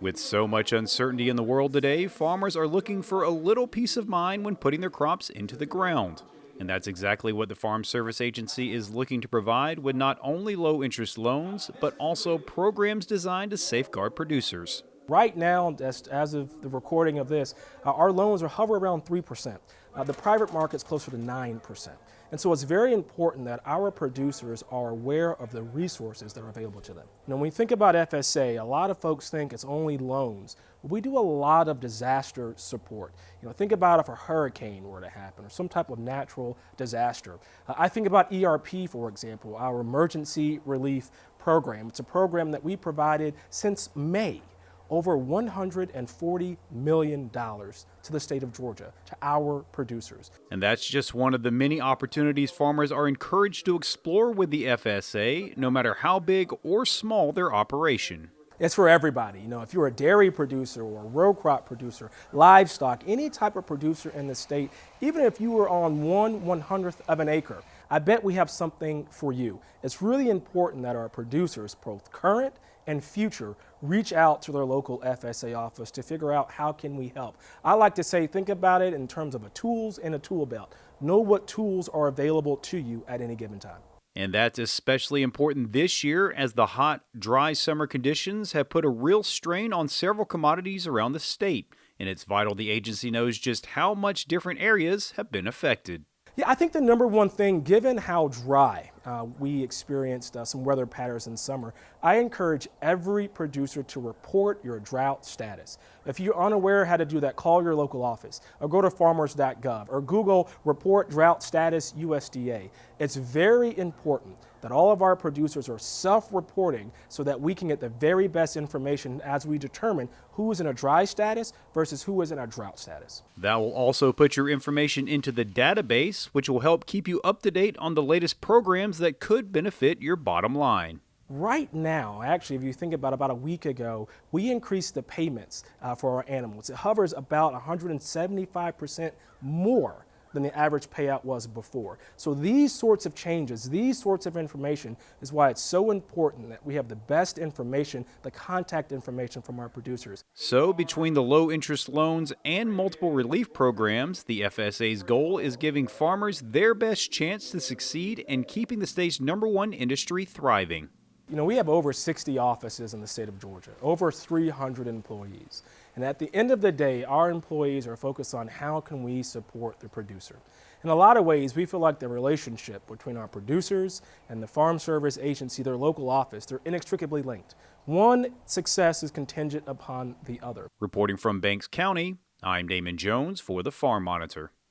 With so much uncertainty in the world today, farmers are looking for a little peace of mind when putting their crops into the ground. And that's exactly what the Farm Service Agency is looking to provide with not only low interest loans, but also programs designed to safeguard producers. Right now, as of the recording of this, our loans are hover around 3%. The private market's closer to 9%. And so it's very important that our producers are aware of the resources that are available to them. When we think about FSA, a lot of folks think it's only loans. But we do a lot of disaster support. Think about if a hurricane were to happen or some type of natural disaster. I think about ERP, for example, our emergency relief program. It's a program that we provided since May. Over $140 million to the state of Georgia, to our producers. And that's just one of the many opportunities farmers are encouraged to explore with the FSA, no matter how big or small their operation. It's for everybody. If you're a dairy producer or a row crop producer, livestock, any type of producer in the state, even if you were on 1/100th of an acre, I bet we have something for you. It's really important that our producers, both current and future, reach out to their local FSA office to figure out how can we help. I like to say, think about it in terms of a tools and a tool belt. Know what tools are available to you at any given time. And that's especially important this year as the hot, dry summer conditions have put a real strain on several commodities around the state. And it's vital the agency knows just how much different areas have been affected. Yeah, I think the number one thing, given how dry we experienced some weather patterns in summer, I encourage every producer to report your drought status. If you're unaware how to do that, call your local office or go to farmers.gov or Google report drought status USDA. It's very important that all of our producers are self-reporting so that we can get the very best information as we determine who is in a dry status versus who is in a drought status. That will also put your information into the database, which will help keep you up to date on the latest programs that could benefit your bottom line. Right now, actually, if you think about a week ago, we increased the payments for our animals. It hovers about 175% more than the average payout was before. So these sorts of changes, these sorts of information is why it's so important that we have the best information, the contact information from our producers. So between the low interest loans and multiple relief programs, the FSA's goal is giving farmers their best chance to succeed and keeping the state's #1 industry thriving. We have over 60 offices in the state of Georgia, over 300 employees. And at the end of the day, our employees are focused on how can we support the producer. In a lot of ways, we feel like the relationship between our producers and the Farm Service Agency, their local office, they're inextricably linked. One success is contingent upon the other. Reporting from Banks County, I'm Damon Jones for the Farm Monitor.